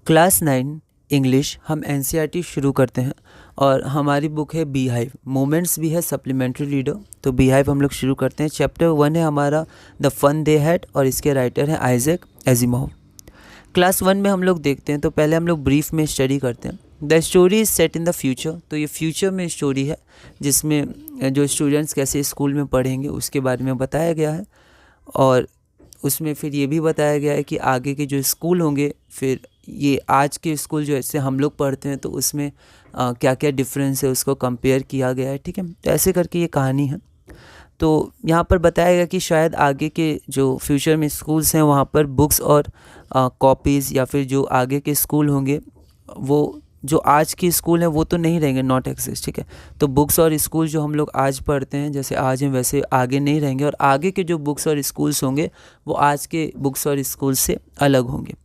Class 9 English हम NCERT शुरू करते हैं और हमारी बुक है बी हाइव। मोमेंट्स भी है सप्लीमेंट्री रीडर, तो बी हाइव हम लोग शुरू करते हैं। चैप्टर 1 है हमारा द फन दे हैड और इसके राइटर हैं आइजैक एजिमोव। क्लास 1 में हम लोग देखते हैं, तो पहले हम लोग ब्रीफ में स्टडी करते हैं। The story is set in the future, तो ये फ्यूचर में स्टोरी है जिसमें जो स्टूडेंट्स कैसे स्कूल में पढ़ेंगे उसके बारे में बताया गया है। और उसमें फिर ये भी बताया गया है कि आगे के जो स्कूल होंगे, फिर ये आज के स्कूल जो ऐसे हम लोग पढ़ते हैं तो उसमें क्या क्या डिफरेंस है उसको कंपेयर किया गया है। ठीक है, तो ऐसे करके ये कहानी है। तो यहाँ पर बताया गया कि शायद आगे के जो फ्यूचर में स्कूल्स हैं वहाँ पर बुक्स और कॉपीज़ या फिर जो आगे के स्कूल होंगे वो जो आज के स्कूल हैं वो तो नहीं रहेंगे, नॉट एग्जिस्ट। ठीक है, तो बुक्स और स्कूल जो हम लोग आज पढ़ते हैं जैसे आज हैं वैसे आगे नहीं रहेंगे, और आगे के जो बुक्स और स्कूल्स होंगे वो आज के बुक्स और स्कूल से अलग होंगे।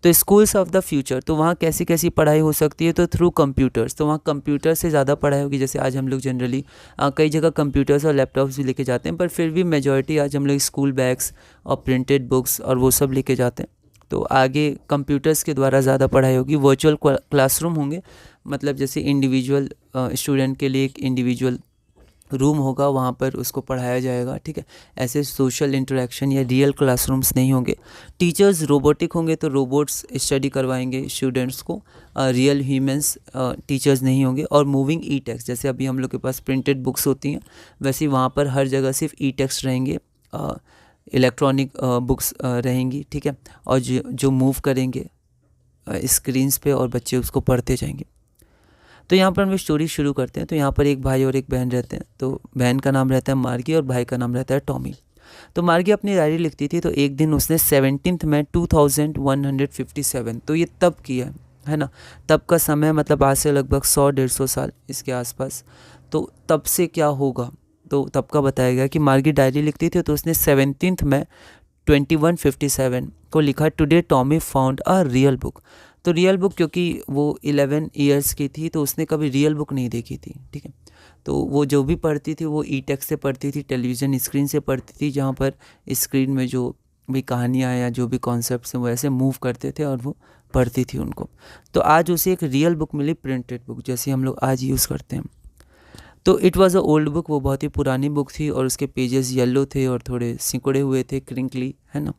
तो स्कूल्स ऑफ द फ्यूचर, तो वहाँ कैसी कैसी पढ़ाई हो सकती है, तो थ्रू कंप्यूटर्स, तो वहाँ कंप्यूटर से ज़्यादा पढ़ाई होगी। जैसे आज हम लोग जनरली कई जगह कंप्यूटर्स और लैपटॉप्स भी लेके जाते हैं, पर फिर भी मेजॉरिटी आज हम लोग स्कूल बैग्स और प्रिंटेड बुक्स और वो सब लेके जाते हैं। तो आगे कंप्यूटर्स के द्वारा ज़्यादा पढ़ाई होगी। वर्चुअल क्लासरूम होंगे, मतलब जैसे इंडिविजुअल स्टूडेंट के लिए एक इंडिविजुअल रूम होगा, वहाँ पर उसको पढ़ाया जाएगा। ठीक है, ऐसे सोशल इंटरेक्शन या रियल क्लासरूम्स नहीं होंगे। टीचर्स रोबोटिक होंगे, तो रोबोट्स स्टडी करवाएंगे स्टूडेंट्स को, रियल ह्यूमंस टीचर्स नहीं होंगे। और मूविंग ई टेक्स्ट, जैसे अभी हम लोग के पास प्रिंटेड बुक्स होती हैं वैसे वहाँ पर हर जगह सिर्फ ई टेक्स्ट रहेंगे, इलेक्ट्रॉनिक बुक्स रहेंगी। ठीक है, और जो मूव करेंगे स्क्रीन्स पे और बच्चे उसको पढ़ते जाएंगे। तो यहाँ पर हम स्टोरी शुरू करते हैं। तो यहाँ पर एक भाई और एक बहन रहते हैं। तो बहन का नाम रहता है मार्गी और भाई का नाम रहता है टॉमी। तो मार्गी अपनी डायरी लिखती थी, तो एक दिन उसने 17 मई 2157, तो ये तब किया है ना, तब का समय, मतलब आज से लगभग 100-150 साल इसके आसपास। तो तब से क्या होगा, तो तब का बताया गया कि मार्गी डायरी लिखती थी, तो उसने 17 मई 2157 को लिखा, today Tommy found a real book. तो रियल बुक, क्योंकि वो 11 ईयर्स की थी तो उसने कभी रियल बुक नहीं देखी थी। ठीक है, तो वो जो भी पढ़ती थी वो ई टेक्स्ट से पढ़ती थी, टेलीविज़न स्क्रीन से पढ़ती थी, जहाँ पर स्क्रीन में जो भी कहानियाँ या जो भी कॉन्सेप्ट्स हैं वो ऐसे मूव करते थे और वो पढ़ती थी उनको। तो आज उसे एक रियल बुक मिली, प्रिंटेड बुक, जैसे हम लोग आज यूज़ करते हैं। तो it was a old book, वो बहुत ही पुरानी बुक थी और उसके पेजेस येलो थे और थोड़े सिकुड़े हुए थे, क्रिंकली, है ना।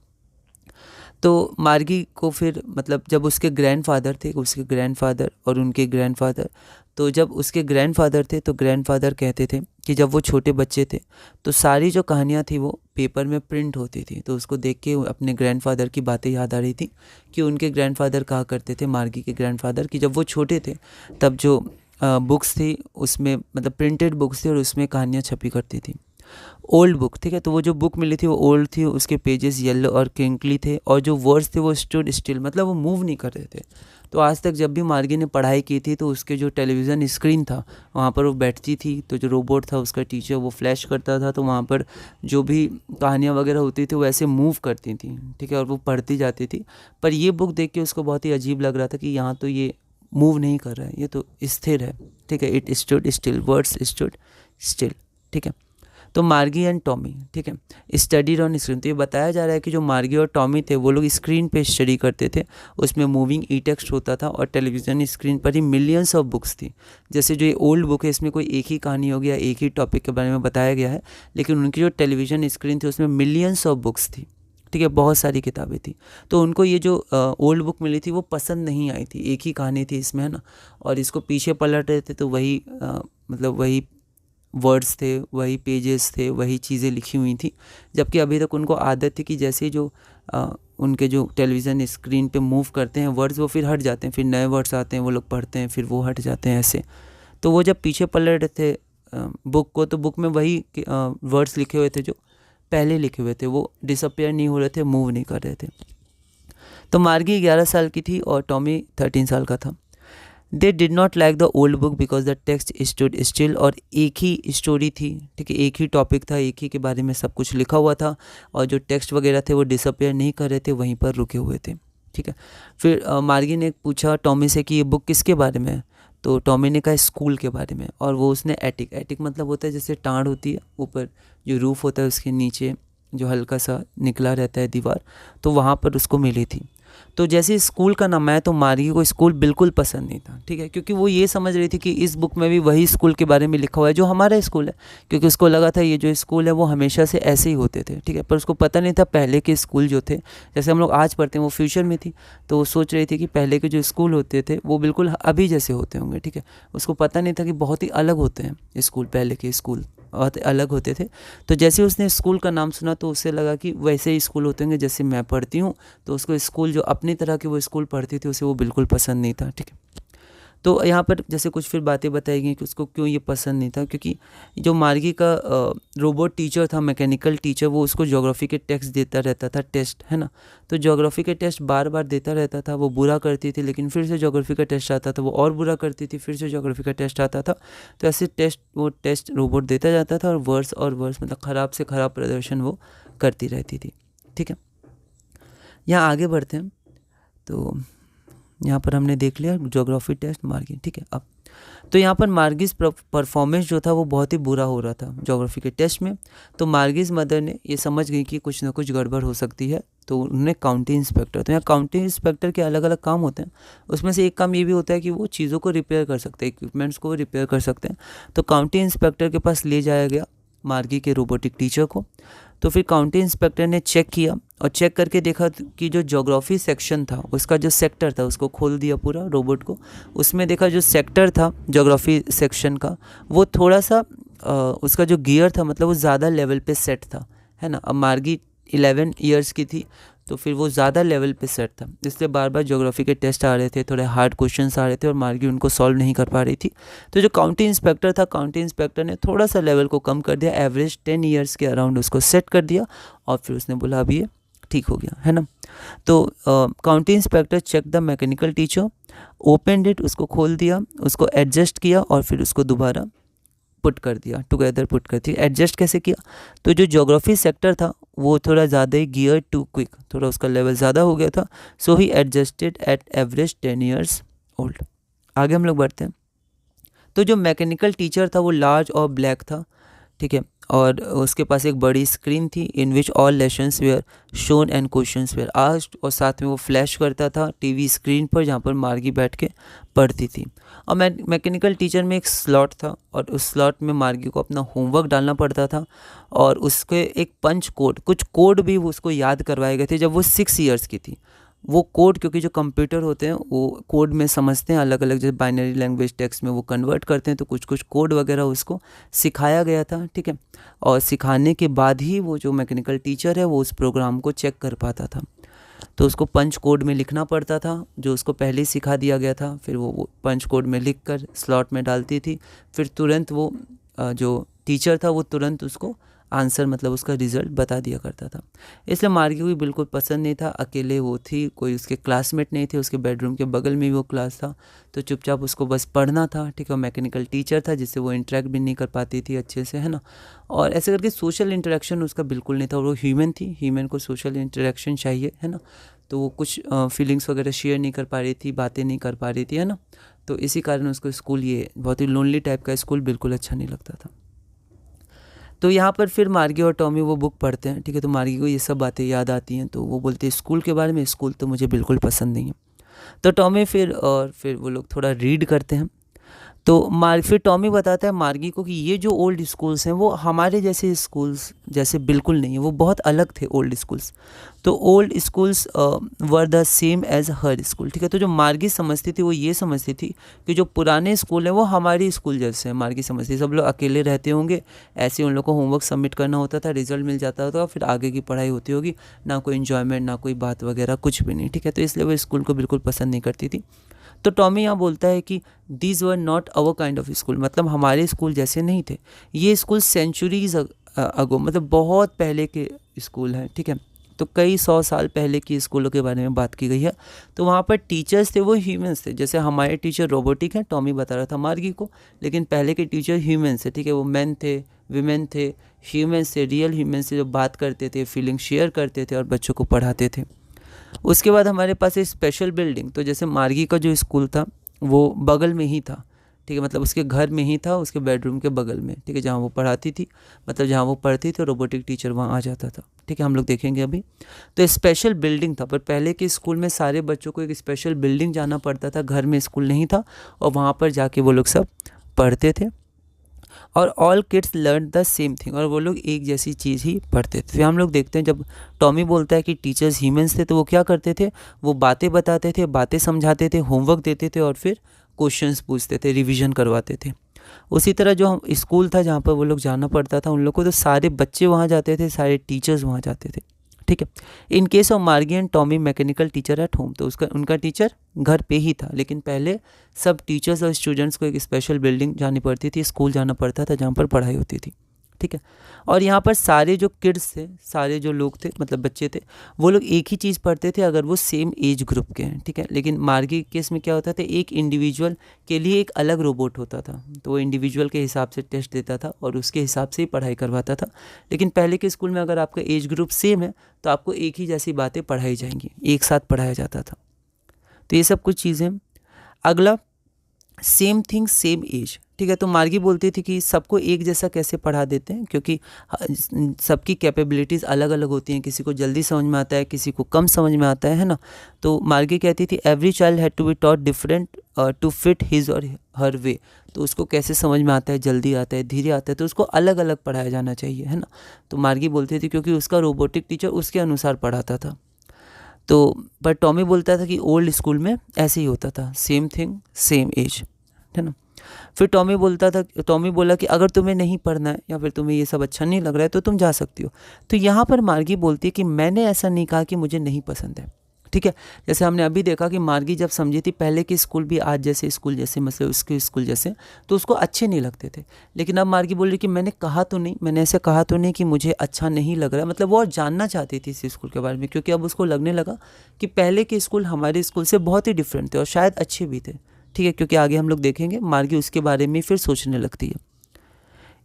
तो मार्गी को फिर, मतलब जब उसके ग्रैंडफादर थे, उसके ग्रैंडफादर और उनके ग्रैंडफादर, तो जब उसके ग्रैंडफादर थे तो ग्रैंडफादर कहते थे कि जब वो छोटे बच्चे थे तो सारी जो कहानियाँ थी वो पेपर में प्रिंट होती थी। तो उसको देख के अपने ग्रैंडफादर की बातें याद आ रही थी कि उनके ग्रैंडफादर कहा करते थे, मार्गी के ग्रैंडफादर, कि जब वो छोटे थे तब जो बुक्स थी उसमें, मतलब प्रिंटेड बुक्स थी और उसमें कहानियाँ छपी करती थी। ओल्ड बुक, ठीक है, तो वो जो बुक मिली थी वो ओल्ड थी, उसके पेजेस येलो और क्रिंकली थे और जो वर्ड्स थे वो स्टूड स्टिल, मतलब वो मूव नहीं कर रहे थे। तो आज तक जब भी मार्गी ने पढ़ाई की थी तो उसके जो टेलीविज़न स्क्रीन था वहाँ पर वो बैठती थी, तो जो रोबोट था उसका टीचर वो फ्लैश करता था, तो वहाँ पर जो भी कहानियाँ वगैरह होती थी वो ऐसे मूव करती थी। ठीक है, और वो पढ़ती जाती थी। पर ये बुक देख के उसको बहुत ही अजीब लग रहा था कि यहाँ तो ये मूव नहीं कर रहा है, ये तो स्थिर है। ठीक है, it stood still, words stood still. ठीक है, तो मार्गी एंड टॉमी, ठीक है, स्टडीड ऑन स्क्रीन। तो ये बताया जा रहा है कि जो मार्गी और टॉमी थे वो लोग स्क्रीन पे स्टडी करते थे, उसमें मूविंग ई टेक्स्ट होता था और टेलीविज़न स्क्रीन पर ही मिलियंस ऑफ बुक्स थी। जैसे जो ये ओल्ड बुक है इसमें कोई एक ही कहानी होगी या एक ही टॉपिक के बारे में बताया गया है, लेकिन उनकी जो टेलीविज़न स्क्रीन थी उसमें मिलियंस ऑफ बुक्स थी। ठीक है, बहुत सारी किताबें थी। तो उनको ये जो ओल्ड बुक मिली थी वो पसंद नहीं आई थी, एक ही कहानी थी इसमें, है ना। और इसको पीछे पलट रहे थे तो वही मतलब वही वर्ड्स थे, वही पेजेस थे, वही चीज़ें लिखी हुई थी। जबकि अभी तक उनको आदत थी कि जैसे जो उनके जो टेलीविज़न स्क्रीन पे मूव करते हैं वर्ड्स वो फिर हट जाते हैं, फिर नए वर्ड्स आते हैं, वो लोग पढ़ते हैं, फिर वो हट जाते हैं ऐसे। तो वो जब पीछे पलट रहे थे बुक को, तो बुक में वही वर्ड्स लिखे हुए थे जो पहले लिखे हुए थे, वो डिसअपेयर नहीं हो रहे थे, मूव नहीं कर रहे थे। तो मार्गी 11 साल की थी और टॉमी 13 साल का था। They did not like the old book because the text stood still, और एक ही स्टोरी थी। ठीक है, एक ही टॉपिक था, एक ही के बारे में सब कुछ लिखा हुआ था और जो टेक्स्ट वगैरह थे वो डिसअपेयर नहीं कर रहे थे, वहीं पर रुके हुए थे। ठीक है, फिर मार्गी ने पूछा टॉमी से कि ये बुक किसके बारे में है, तो टॉमी ने कहा स्कूल के बारे में। और वो उसने एटिक मतलब होता है जैसे टाँड़ होती है, ऊपर जो रूफ़ होता है उसके नीचे जो हल्का सा निकला रहता है दीवार, तो वहाँ पर उसको मिली थी। तो जैसे स्कूल का नाम आया तो मार्गी को स्कूल बिल्कुल पसंद नहीं था, ठीक है, क्योंकि वो ये समझ रही थी कि इस बुक में भी वही स्कूल के बारे में लिखा हुआ है जो हमारा स्कूल है, क्योंकि उसको लगा था ये जो स्कूल है वो हमेशा से ऐसे ही होते थे, ठीक है। पर उसको पता नहीं था पहले के स्कूल जो थे, जैसे हम लोग आज पढ़ते हैं, वो फ्यूचर में थी, तो वो सोच रही थी कि पहले के जो स्कूल होते थे वो बिल्कुल अभी जैसे होते होंगे, ठीक है। उसको पता नहीं था कि बहुत ही अलग होते हैं स्कूल, पहले के स्कूल बहुत अलग होते थे। तो जैसे उसने स्कूल का नाम सुना तो उसे लगा कि वैसे ही स्कूल होते होंगे जैसे मैं पढ़ती हूँ, तो उसको स्कूल जो अपनी तरह के वो स्कूल पढ़ती थी उसे वो बिल्कुल पसंद नहीं था, ठीक है। तो यहाँ पर जैसे कुछ फिर बातें बताई गई कि उसको क्यों ये पसंद नहीं था, क्योंकि जो मार्गी का रोबोट टीचर था, मैकेनिकल टीचर, वो उसको ज्योग्राफी के टेक्स्ट देता रहता था, टेस्ट, है ना। तो ज्योग्राफी के टेस्ट बार बार देता रहता था, वो बुरा करती थी, लेकिन फिर से ज्योग्राफी का टेस्ट आता था, वो और बुरा करती थी, फिर से ज्योग्राफी का टेस्ट आता था। तो ऐसे वो टेस्ट रोबोट देता जाता था और वर्स मतलब ख़राब से ख़राब प्रदर्शन वो करती रहती थी, ठीक है। यहाँ आगे बढ़ते हैं। तो यहाँ पर हमने देख लिया ज्योग्राफी टेस्ट मार्गी, ठीक है। अब तो यहाँ पर मार्गीज परफॉर्मेंस जो था वो बहुत ही बुरा हो रहा था ज्योग्राफी के टेस्ट में। तो मार्गीज मदर ने ये समझ गई कि कुछ ना कुछ गड़बड़ हो सकती है, तो उन्होंने काउंटी इंस्पेक्टर, तो यहाँ काउंटी इंस्पेक्टर के अलग अलग काम होते हैं, उसमें से एक काम ये भी होता है कि वो चीज़ों को रिपेयर कर सकते हैं, इक्विपमेंट्स को रिपेयर कर सकते हैं। तो काउंटी इंस्पेक्टर के पास ले जाया गया मार्गी के रोबोटिक टीचर को। तो फिर काउंटी इंस्पेक्टर ने चेक किया और चेक करके देखा कि जो ज्योग्राफी सेक्शन था उसका जो सेक्टर था उसको खोल दिया पूरा रोबोट को। उसमें देखा जो सेक्टर था ज्योग्राफी सेक्शन का वो थोड़ा सा उसका जो गियर था मतलब वो ज़्यादा लेवल पे सेट था, है ना। अब मार्गी 11 ईयर्स की थी तो फिर वो ज़्यादा लेवल पे सेट था, इसलिए बार बार ज्योग्राफी के टेस्ट आ रहे थे, थोड़े हार्ड क्वेश्चंस आ रहे थे और मार्गी उनको सॉल्व नहीं कर पा रही थी। तो जो काउंटी इंस्पेक्टर था, काउंटी इंस्पेक्टर ने थोड़ा सा लेवल को कम कर दिया, एवरेज 10 ईयर्स के अराउंड उसको सेट कर दिया और फिर उसने बोला अब ये ठीक हो गया, है ना। तो county inspector check the mechanical teacher, open it, उसको खोल दिया, उसको एडजस्ट किया और फिर उसको दोबारा पुट कर दिया, टुगेदर पुट कर दिया। एडजस्ट कैसे किया, तो जो ज्योग्राफी सेक्टर था वो थोड़ा ज़्यादा ही गियर टू क्विक, थोड़ा उसका लेवल ज़्यादा हो गया था, so he adjusted at average 10 years old. आगे हम लोग बढ़ते हैं। तो जो मैकेनिकल टीचर था वो लार्ज और ब्लैक था, ठीक है, और उसके पास एक बड़ी स्क्रीन थी in which all lessons were shown and questions were asked, और साथ में वो फ्लैश करता था टीवी स्क्रीन पर जहाँ पर मार्गी बैठ के पढ़ती थी। और मैकेनिकल टीचर में एक स्लॉट था और उस स्लॉट में मार्गी को अपना होमवर्क डालना पड़ता था और उसके एक पंच कोड, कुछ कोड भी उसको याद करवाए गए थे जब वो 6 ईयर्स की थी। वो कोड, क्योंकि जो कंप्यूटर होते हैं वो कोड में समझते हैं अलग अलग, जैसे बाइनरी लैंग्वेज टेक्स्ट में वो कन्वर्ट करते हैं, तो कुछ कुछ कोड वगैरह उसको सिखाया गया था, ठीक है। और सिखाने के बाद ही वो जो मैकेनिकल टीचर है वो उस प्रोग्राम को चेक कर पाता था। तो उसको पंच कोड में लिखना पड़ता था जो उसको पहले ही सिखा दिया गया था, फिर वो पंच कोड में लिख कर स्लॉट में डालती थी, फिर तुरंत वो जो टीचर था वो तुरंत उसको आंसर मतलब उसका रिज़ल्ट बता दिया करता था। इसलिए मार्गी को भी बिल्कुल पसंद नहीं था, अकेले वो थी, कोई उसके क्लासमेट नहीं थे, उसके बेडरूम के बगल में भी वो क्लास था, तो चुपचाप उसको बस पढ़ना था, ठीक है। मैकेनिकल टीचर था जिससे वो इंटरेक्ट भी नहीं कर पाती थी अच्छे से, है ना। और ऐसे करके सोशल इंटरेक्शन उसका बिल्कुल नहीं था, और वो ह्यूमन थी, ह्यूमन को सोशल इंटरेक्शन चाहिए, है ना। तो वो कुछ फीलिंग्स वगैरह शेयर नहीं कर पा रही थी, बातें नहीं कर पा रही थी, है ना। तो इसी कारण उसको स्कूल, ये बहुत ही लोनली टाइप का स्कूल, बिल्कुल अच्छा नहीं लगता था। तो यहाँ पर फिर मार्गी और टॉमी वो बुक पढ़ते हैं, ठीक है। तो मार्गी को ये सब बातें याद आती हैं, तो वो बोलते हैं स्कूल के बारे में, स्कूल तो मुझे बिल्कुल पसंद नहीं है। तो टॉमी फिर वो लोग थोड़ा रीड करते हैं। तो फिर टॉमी बताता है मार्गी को कि ये जो ओल्ड स्कूल्स हैं वो हमारे जैसे स्कूल्स जैसे बिल्कुल नहीं है, वो बहुत अलग थे ओल्ड स्कूल्स। तो old schools were the same as हर स्कूल, ठीक है। तो जो मार्गी समझती थी वो ये समझती थी कि जो पुराने स्कूल हैं वो हमारी स्कूल जैसे हैं। मार्गी समझती थी सब लोग अकेले रहते होंगे, ऐसे उन लोग को होमवर्क सबमिट करना होता था, रिजल्ट मिल जाता था, फिर आगे की पढ़ाई होती होगी, ना कोई इन्जॉयमेंट, ना कोई बात वगैरह, कुछ भी नहीं, ठीक है। तो इसलिए वो स्कूल को बिल्कुल पसंद नहीं करती थी। तो टॉमी यहाँ बोलता है कि these were not our kind of school, मतलब हमारे स्कूल जैसे नहीं थे, ये स्कूल सेंचुरीज अगो, मतलब बहुत पहले के स्कूल हैं, ठीक है। तो कई 100 साल पहले की स्कूलों के बारे में बात की गई है। तो वहाँ पर टीचर्स थे वो ह्यूमंस थे, जैसे हमारे टीचर रोबोटिक हैं, टॉमी बता रहा था मार्गी को, लेकिन पहले के टीचर ह्यूमंस थे, ठीक है। वो मैन थे, विमेन थे, ह्यूमंस थे, रियल ह्यूमंस थे, जो बात करते थे, फीलिंग शेयर करते थे और बच्चों को पढ़ाते थे। उसके बाद हमारे पास एक स्पेशल बिल्डिंग, तो जैसे मार्गी का जो स्कूल था वो बगल में ही था, ठीक है, मतलब उसके घर में ही था, उसके बेडरूम के बगल में, ठीक है, जहाँ वो पढ़ाती थी, मतलब जहाँ वो पढ़ती थी रोबोटिक टीचर वहाँ आ जाता था, ठीक है, हम लोग देखेंगे अभी। तो स्पेशल बिल्डिंग था, पर पहले के स्कूल में सारे बच्चों को एक स्पेशल बिल्डिंग जाना पड़ता था, घर में स्कूल नहीं था, और वहाँ पर जाके वो लोग सब पढ़ते थे, और all kids learn the same thing, और वो लोग एक जैसी चीज़ ही पढ़ते थे। फिर हम लोग देखते हैं जब टॉमी बोलता है कि टीचर्स ह्यूमंस थे, तो वो क्या करते थे, वो बातें बताते थे, बातें समझाते थे, होमवर्क देते थे, और फिर क्वेश्चंस पूछते थे, रिवीजन करवाते थे। उसी तरह जो हम स्कूल था जहाँ पर वो लोग जाना पड़ता था उन लोग को, तो सारे बच्चे वहाँ जाते थे, सारे टीचर्स वहाँ जाते थे, ठीक है। इन केस ऑफ मार्गी and Tommy mechanical teacher at home, तो उनका टीचर घर पे ही था, लेकिन पहले सब टीचर्स और स्टूडेंट्स को एक स्पेशल बिल्डिंग जानी पड़ती थी, स्कूल जाना पड़ता था जहाँ पर पढ़ाई होती थी, ठीक है। और यहाँ पर सारे जो किड्स थे, सारे जो लोग थे, मतलब बच्चे थे, वो लोग एक ही चीज़ पढ़ते थे अगर वो सेम एज ग्रुप के हैं, ठीक है। लेकिन मार्गी केस में क्या होता था, एक इंडिविजुअल के लिए एक अलग रोबोट होता था, तो वो इंडिविजुअल के हिसाब से टेस्ट देता था और उसके हिसाब से ही पढ़ाई करवाता था। लेकिन पहले के स्कूल में अगर आपका एज ग्रुप सेम है तो आपको एक ही जैसी बातें पढ़ाई जाएंगी, एक साथ पढ़ाया जाता था। तो ये सब कुछ चीज़ें। अगला, सेम थिंग सेम एज, ठीक है। तो मार्गी बोलती थी कि सबको एक जैसा कैसे पढ़ा देते हैं, क्योंकि सबकी कैपेबिलिटीज़ अलग अलग होती हैं, किसी को जल्दी समझ में आता है, किसी को कम समझ में आता है ना। तो मार्गी कहती थी every child had to be taught different to fit his और हर वे, तो उसको कैसे समझ में आता है, जल्दी आता है, धीरे आता है, तो उसको अलग अलग पढ़ाया जाना चाहिए, है ना। तो मार्गी बोलती थी क्योंकि उसका रोबोटिक टीचर उसके अनुसार पढ़ाता था। तो पर टॉमी बोलता था कि ओल्ड स्कूल में ऐसे ही होता था, सेम थिंग सेम एज, है ना। फिर टॉमी बोला कि अगर तुम्हें नहीं पढ़ना है या फिर तुम्हें ये सब अच्छा नहीं लग रहा है तो तुम जा सकती हो। तो यहाँ पर मार्गी बोलती है कि मैंने ऐसा नहीं कहा कि मुझे नहीं पसंद है, ठीक है। जैसे हमने अभी देखा कि मार्गी जब समझी थी पहले के स्कूल भी आज जैसे स्कूल जैसे, मतलब उसके स्कूल जैसे, तो उसको अच्छे नहीं लगते थे। लेकिन अब मार्गी बोल रही कि मैंने ऐसे कहा तो नहीं कि मुझे अच्छा नहीं लग रहा, मतलब वो और जानना चाहती थी इस स्कूल के बारे में, क्योंकि अब उसको लगने लगा कि पहले के स्कूल हमारे स्कूल से बहुत ही डिफरेंट थे और शायद अच्छे भी थे, ठीक है। क्योंकि आगे हम लोग देखेंगे मार्गी उसके बारे में फिर सोचने लगती है।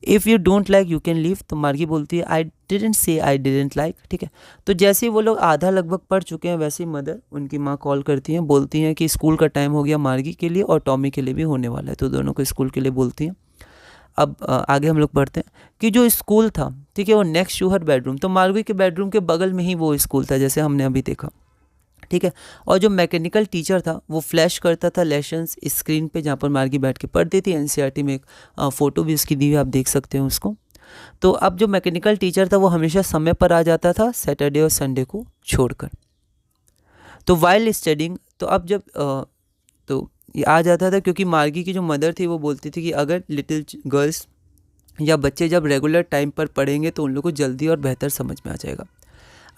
If you don't like you can leave, तो मार्गी बोलती है I didn't say I didn't like, ठीक है। तो जैसे ही वो लोग आधा लगभग पढ़ चुके हैं, वैसे ही मदर, उनकी माँ कॉल करती हैं, बोलती हैं कि स्कूल का टाइम हो गया मार्गी के लिए और टॉमी के लिए भी होने वाला है, तो दोनों को स्कूल के लिए बोलती हैं। अब आगे हम लोग पढ़ते हैं कि जो स्कूल था, ठीक है, वो नेक्स्ट टू हर बेडरूम, तो मार्गी के बेडरूम के बगल में ही वो स्कूल था, जैसे हमने अभी देखा, ठीक है। और जो मैकेनिकल टीचर था वो फ्लैश करता था लेसन्स स्क्रीन पे, जहाँ पर मार्गी बैठ के पढ़ती थी। एनसीईआरटी में एक फ़ोटो भी उसकी दी हुई, आप देख सकते हैं उसको। तो अब जो मैकेनिकल टीचर था वो हमेशा समय पर आ जाता था, सैटरडे और संडे को छोड़कर। तो वाइल्ड स्टडिंग, तो अब जब तो ये आ जाता था, क्योंकि मार्गी की जो मदर थी वो बोलती थी कि अगर लिटिल गर्ल्स या बच्चे जब रेगुलर टाइम पर पढ़ेंगे तो उन लोगों को जल्दी और बेहतर समझ में आ जाएगा।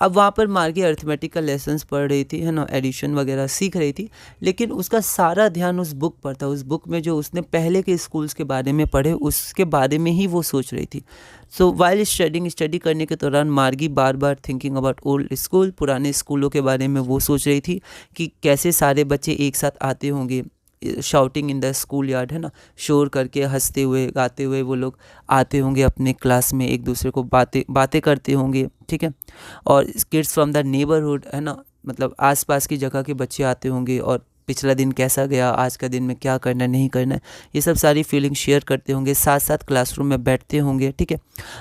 अब वहाँ पर मार्गी अर्थमेटिकल लेसन्स पढ़ रही थी, है ना, एडिशन वगैरह सीख रही थी, लेकिन उसका सारा ध्यान उस बुक पर था। उस बुक में जो उसने पहले के स्कूल्स के बारे में पढ़े उसके बारे में ही वो सोच रही थी। सो वाइल स्टडी करने के दौरान मार्गी बार बार थिंकिंग अबाउट ओल्ड स्कूल, पुराने स्कूलों के बारे में वो सोच रही थी कि कैसे सारे बच्चे एक साथ आते होंगे, shouting in the school yard, है ना, शोर करके, हंसते हुए, गाते हुए वो लोग आते होंगे अपने क्लास में, एक दूसरे को बातें करते होंगे, ठीक है। और किड्स फ्रॉम द नेबरहुड, है ना, मतलब आसपास की जगह के बच्चे आते होंगे और पिछला दिन कैसा गया, आज का दिन में क्या करना है, नहीं करना है, ये सब सारी फीलिंग शेयर करते होंगे, साथ साथ क्लासरूम में बैठते होंगे, ठीक है।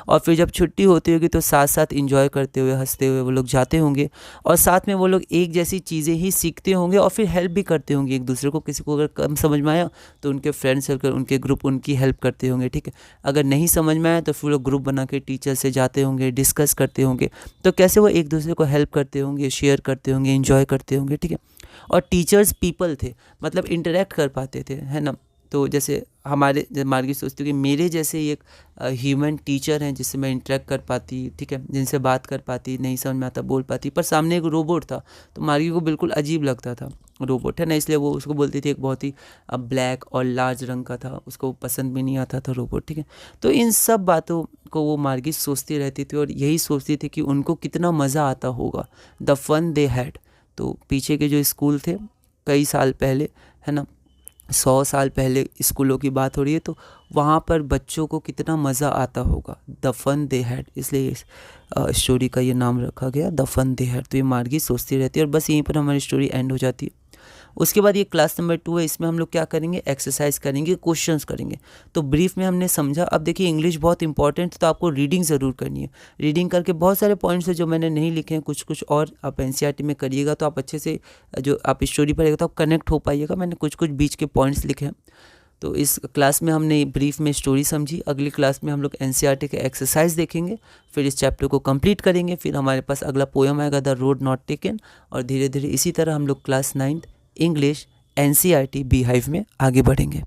और फिर जब छुट्टी होती होगी तो साथ साथ इंजॉय करते हुए, हंसते हुए वो लोग जाते होंगे, और साथ में वो लोग एक जैसी चीज़ें ही सीखते होंगे और फिर हेल्प भी करते होंगे एक दूसरे को। किसी को अगर कम समझ में आया तो उनके फ्रेंड सर्कल, उनके ग्रुप उनकी हेल्प करते होंगे, ठीक है। अगर नहीं समझ में आया तो फिर लोग ग्रुप बना के टीचर से जाते होंगे, डिस्कस करते होंगे, तो कैसे वो एक दूसरे को हेल्प करते होंगे, शेयर करते होंगे, इंजॉय करते होंगे, ठीक है। और टीचर्स पीपल थे, मतलब इंटरेक्ट कर पाते थे, है ना। तो जैसे मार्गी सोचती हूँ कि मेरे जैसे एक ह्यूमन टीचर हैं जिससे मैं इंटरेक्ट कर पाती, ठीक है, जिनसे बात कर पाती, नहीं समझ में आता बोल पाती, पर सामने एक रोबोट था तो मार्गी को बिल्कुल अजीब लगता था रोबोट, है ना। इसलिए वो उसको बोलती थी, एक बहुत ही ब्लैक और लार्ज रंग का था, उसको पसंद भी नहीं आता था रोबोट, ठीक है। तो इन सब बातों को वो मार्गी सोचती रहती थी और यही सोचती थी कि उनको कितना मज़ा आता होगा, द फन दे हैड। तो पीछे के जो स्कूल थे कई साल पहले, है ना, 100 साल पहले स्कूलों की बात हो रही है, तो वहाँ पर बच्चों को कितना मज़ा आता होगा, द फन दे हैड, इसलिए इस स्टोरी का ये नाम रखा गया, द फन दे हैड। तो ये मार्गी सोचती रहती है और बस यहीं पर हमारी स्टोरी एंड हो जाती है। उसके बाद ये क्लास नंबर 2 है, इसमें हम लोग क्या करेंगे, एक्सरसाइज करेंगे, क्वेश्चंस करेंगे। तो ब्रीफ में हमने समझा। अब देखिए इंग्लिश बहुत इंपॉर्टेंट है, तो आपको रीडिंग ज़रूर करनी है। रीडिंग करके बहुत सारे पॉइंट्स हैं जो मैंने नहीं लिखे हैं, कुछ कुछ और आप एनसीईआरटी में करिएगा तो आप अच्छे से, जो आप स्टोरी पढ़ेगा तो आप कनेक्ट हो पाइएगा। मैंने कुछ कुछ बीच के पॉइंट्स लिखे हैं। तो इस क्लास में हमने ब्रीफ में स्टोरी समझी। अगली क्लास में हम लोग एनसीईआरटी के एक्सरसाइज देखेंगे, फिर इस चैप्टर को कंप्लीट करेंगे। फिर हमारे पास अगला पोएम आएगा, द रोड नॉट टेकन। और धीरे धीरे इसी तरह हम लोग class 9th English NCERT beehive में आगे बढ़ेंगे।